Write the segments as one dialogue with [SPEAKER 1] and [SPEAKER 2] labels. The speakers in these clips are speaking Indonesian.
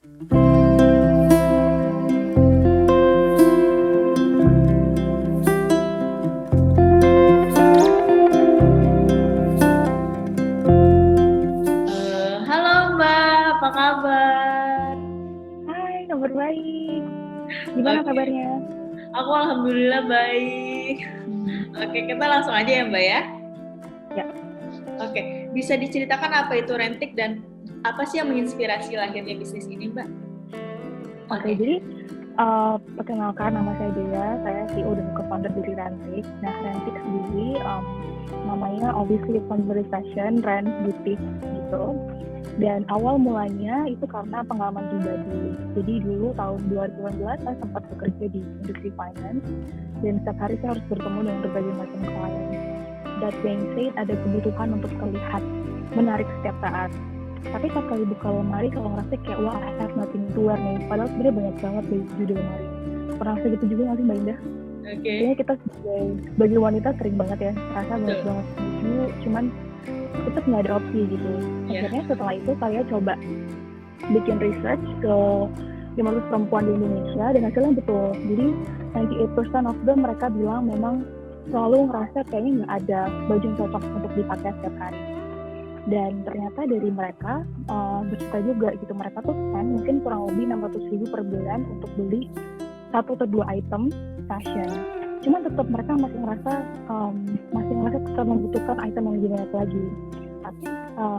[SPEAKER 1] Halo Mbak, apa kabar?
[SPEAKER 2] Hai, kabar baik. Gimana
[SPEAKER 1] Oke,
[SPEAKER 2] kabarnya?
[SPEAKER 1] aku alhamdulillah baik. Oke, kita langsung aja ya Mbak ya.
[SPEAKER 2] Ya,
[SPEAKER 1] Oke, bisa diceritakan apa itu Rentik dan apa sih yang menginspirasi lahirnya bisnis ini Mbak?
[SPEAKER 2] oke.
[SPEAKER 1] Oke,
[SPEAKER 2] Jadi, perkenalkan nama saya Dea. Saya CEO dan co-founder dari Rantik. Nah, Rantik sendiri namanya obviously conversation, rent, boutique gitu. Dan awal mulanya itu karena pengalaman pribadi. Jadi dulu tahun 2018 saya sempat bekerja di industri finance dan setiap hari saya harus bertemu dengan berbagai macam klien. That being said, ada kebutuhan untuk terlihat menarik setiap saat. Tapi saat kali buka lemari, kalau ngerasa kayak, wah, I have nothing to wear nih. Padahal sebenarnya banyak banget baju di lemari. Pernah segitu juga nggak sih Mbak Indah?
[SPEAKER 1] oke,
[SPEAKER 2] Kayaknya kita sebagai wanita sering banget ya, rasa banyak
[SPEAKER 1] betul.
[SPEAKER 2] banget baju, cuman tetap nggak ada opsi gitu.
[SPEAKER 1] Ya,
[SPEAKER 2] Akhirnya setelah itu saya coba bikin research ke 500 perempuan di Indonesia dan hasilnya betul. Jadi 98% of them mereka bilang memang selalu ngerasa kayaknya nggak ada baju yang cocok untuk dipakai setiap hari. Dan ternyata dari mereka bercerita juga gitu, mereka tuh spend mungkin kurang lebih 600.000 per bulan untuk beli 1 atau 2 item fashion. Cuman tetap mereka masih ngerasa tetap membutuhkan item yang lebih banyak lagi. Tapi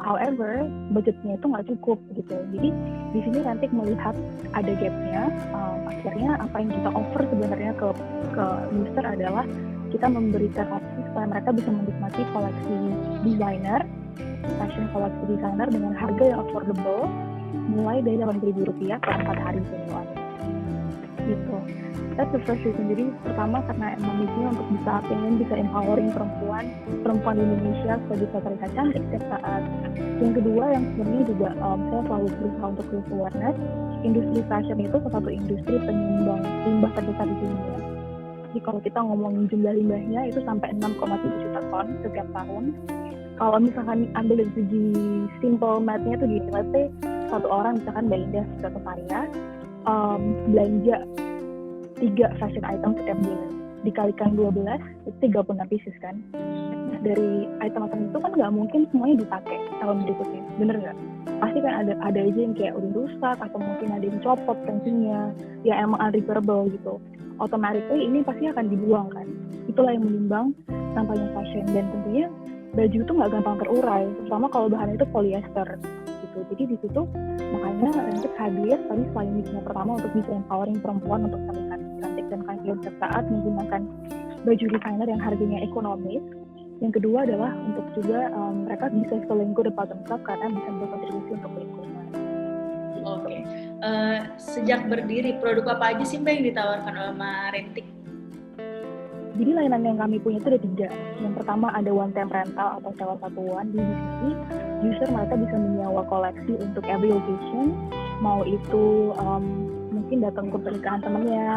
[SPEAKER 2] however budgetnya itu nggak cukup gitu. Jadi di sini Rantik melihat ada gapnya. Akhirnya apa yang kita offer sebenarnya ke user adalah kita memberikan opsi supaya mereka bisa menikmati koleksi desainer, fashion koleksi desainer dengan harga yang affordable, mulai dari Rp8.000 per 4 hari penjualan. Gitu. That's the first reason. Jadi pertama karena emang misinya untuk bisa empowering perempuan di Indonesia supaya bisa terlihat cantik setiap saat. Yang kedua yang sebenarnya juga saya selalu berusaha untuk raise awareness. Industri fashion itu salah satu industri penyumbang limbah terbesar di dunia. Jadi kalau kita ngomongin jumlah limbahnya itu sampai 6,7 juta ton setiap tahun. Kalau misalkan ambil dari segi simple math-nya tuh gini, let's say satu orang misalkan Mbak Indah satu karya belanja 3 fashion item setiap bulan dikalikan 12 itu 36 pieces kan. Nah, dari item-item itu kan nggak mungkin semuanya dipakai tahun berikutnya, bener nggak? Pasti kan ada aja yang kayak udah rusak atau mungkin ada yang copot tensinya yang emang unrepairable gitu. Automatically ini pasti akan dibuang kan. Itulah yang menyumbang sampahnya fashion. Dan tentunya baju itu nggak gampang terurai, terutama kalau bahannya itu polyester gitu. Jadi di situ makanya Rantik hadir tadi selain misinya pertama untuk bisa empowering perempuan untuk terlihat cantik dan kaya setiap saat menggunakan baju desainer yang harganya ekonomis. Yang kedua adalah untuk juga mereka bisa feeling good about themselves karena bisa berkontribusi untuk lingkungan.
[SPEAKER 1] Oke. Sejak berdiri, produk apa aja sih Mbak yang ditawarkan oleh Rentik?
[SPEAKER 2] Jadi layanan yang kami punya itu ada 3. Yang pertama ada one time rental atau sewa satuan. Di sini user mereka bisa menyewa koleksi untuk every occasion, mau itu mungkin datang ke pernikahan temennya,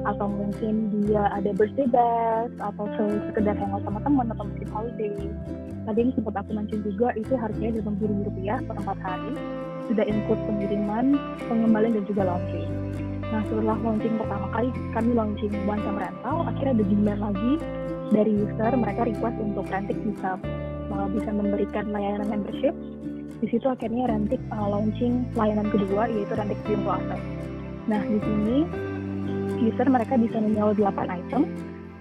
[SPEAKER 2] atau mungkin dia ada birthday bash, atau sekedar hangout sama teman, atau mungkin holiday. Tadi ini sempat aku mention juga itu harganya Rp80.000 per 4 hari, sudah include pengiriman, pengembalian dan juga laundry. Nah setelah launching pertama kali kami launching one time rental, akhirnya ada demand lagi dari user, mereka request untuk Rantik bisa memberikan layanan membership. Di situ akhirnya Rantik launching layanan kedua yaitu Rantik Dream Closet. Nah di sini user mereka bisa menyewa 8 item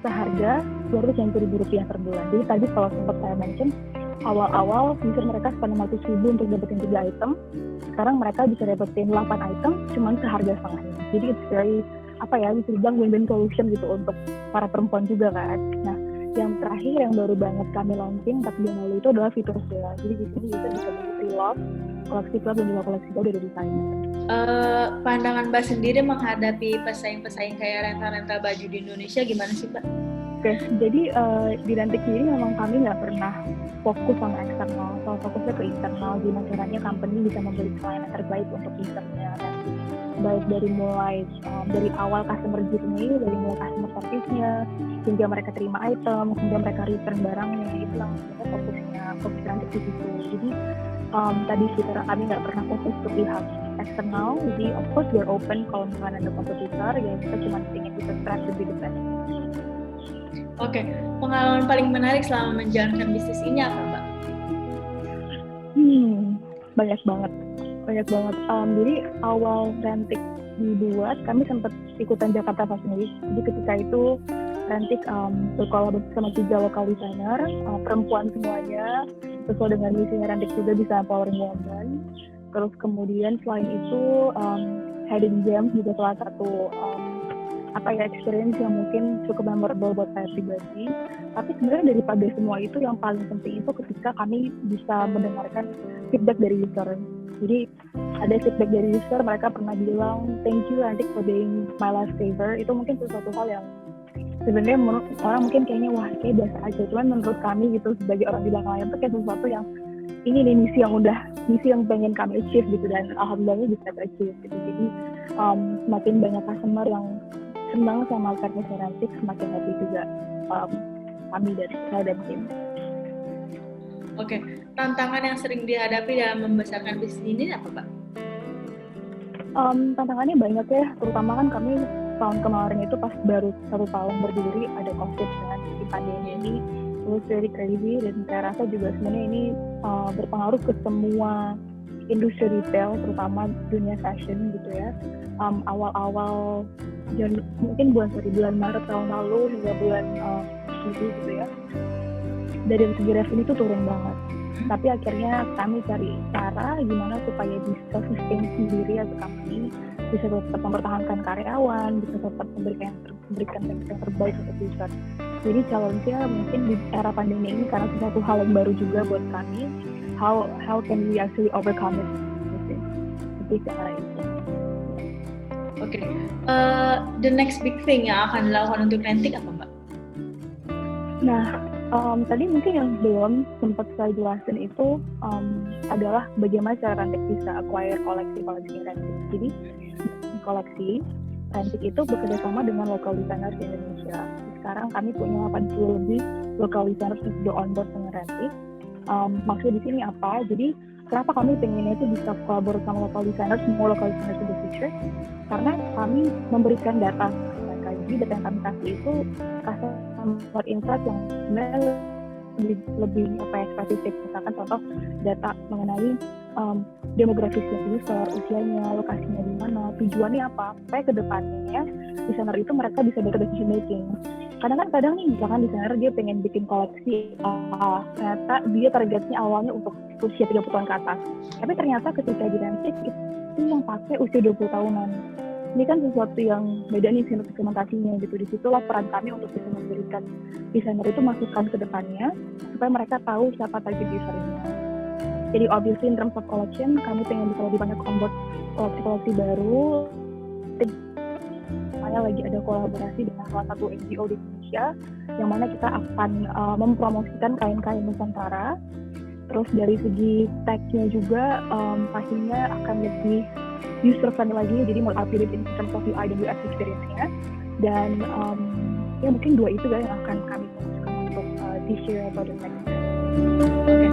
[SPEAKER 2] seharga Rp290.000 per bulan. Jadi tadi kalau sempat saya mention awal-awal user mereka spend Rp600.000 untuk dapetin 3 item. Sekarang mereka bisa dapetin 8 item cuman seharga setengahnya. Jadi it's very bisa dibilang win-win solution gitu untuk para perempuan juga kan. Nah yang terakhir yang baru banget kami launching 4 bulan lalu itu adalah fitur sale. Jadi di sini user bisa beli pre-love, koleksi club dan juga koleksi baru dari desainer.
[SPEAKER 1] Pandangan Mbak sendiri menghadapi pesaing-pesaing kayak rental-rental baju di Indonesia gimana sih Mbak?
[SPEAKER 2] Oke, jadi di Rantik sendiri memang kami nggak pernah fokus sama eksternal, so fokusnya ke internal. Gimana caranya company bisa memberi pelayanan terbaik untuk usernya, baik dari mulai dari awal customer journey, dari mulai customer service-nya, hingga mereka terima item, hingga mereka return barangnya. Itu yang sebenarnya fokus Rantik di situ. Jadi tadi sih karena kami nggak pernah fokus ke pihak eksternal, jadi of course we're open kalau misalkan ada kompetitor, ya kita cuma ingin bisa strive to be the best.
[SPEAKER 1] Oke, pengalaman paling menarik selama menjalankan bisnis ini apa, Mbak?
[SPEAKER 2] Banyak banget. Jadi awal Rantik dibuat, kami sempat ikutan Jakarta Fashion Week. Jadi ketika itu Rantik berkolaborasi sama 3 lokal designer, perempuan semuanya, sesuai dengan misinya Rantik juga bisa empowering women. Terus kemudian selain itu Hidden Gems juga salah satu experience yang mungkin cukup memorable buat saya pribadi. Tapi sebenarnya daripada semua itu, yang paling penting itu ketika kami bisa mendengarkan feedback dari user. Jadi ada feedback dari user, mereka pernah bilang thank you Rantik for being my lifesaver. Itu mungkin sesuatu hal yang sebenarnya menurut orang mungkin kayaknya wah kayak biasa aja, cuman menurut kami gitu sebagai orang di belakang layar itu kayak sesuatu yang ini nih misi yang pengen kami achieve gitu, dan alhamdulillah bisa achieve gitu. Jadi semakin banyak customer yang senang sama service Rantik, semakin happy juga kami dari saya dan tim.
[SPEAKER 1] Oke, tantangan yang sering dihadapi dalam membesarkan bisnis ini apa, Mbak?
[SPEAKER 2] Tantangannya banyak ya, terutama kan kami tahun kemarin itu pas baru 1 tahun berdiri ada COVID kan, di pandemi ini, it was very crazy, dan saya rasa juga sebenarnya ini berpengaruh ke semua industri retail, terutama dunia fashion gitu ya. Awal-awal mungkin bulan Maret tahun lalu hingga bulan Juli gitu ya, dari segi revenue itu turun banget. Tapi akhirnya kami cari cara gimana supaya bisa sustain sendiri as a company, bisa tetap mempertahankan karyawan, bisa tetap memberikan yang terbaik untuk user. Jadi challenge-nya mungkin di era pandemi ini karena sesuatu hal yang baru juga buat kami, how can we actually overcome it? Seperti cara itu.
[SPEAKER 1] Oke, the next big thing yang akan dilakukan untuk Rantik apa, Mbak?
[SPEAKER 2] Nah, tadi mungkin yang belum sempat saya jelasin itu adalah bagaimana cara Rantik bisa acquire koleksi Rantik. Jadi di koleksi Rantik itu bekerja sama dengan local designers di Indonesia. Sekarang kami punya 80 lebih local designers yang sudah on board dengan Rantik. Maksud di sini apa? Jadi kenapa kami pengennya itu bisa kolaborasi sama local designers, semua local designers in the future? Karena kami memberikan data mereka. Jadi data yang kami kasih itu customer insight yang sebenarnya lebih spesifik. Misalkan contoh data mengenai demografisnya user, usianya, lokasinya di mana, tujuannya apa, supaya ke depannya desainer itu mereka bisa better decision making. Kadang nih, misalkan desainer dia pengen bikin koleksi ternyata dia targetnya awalnya untuk usia 30 tahun ke atas, tapi ternyata ketika di Rantik itu yang pakai usia 20 tahunan. Ini kan sesuatu yang beda nih segmentasinya gitu. Disitulah peran kami untuk bisa memberikan desainer itu masukan ke depannya supaya mereka tahu siapa target usernya. Jadi obviously in terms of collection, kami pengen bisa lebih banyak onboard koleksi-koleksi baru. Saya lagi ada kolaborasi dengan salah satu NGO di Indonesia, yang mana kita akan mempromosikan kain-kain Nusantara. Terus dari segi tag-nya juga pastinya akan lebih user-friendly lagi, jadi more updated in terms of UI dan UX experience-nya. Dan ya mungkin 2 itu yang akan kami fokuskan untuk this year atau the next year.
[SPEAKER 1] Oke.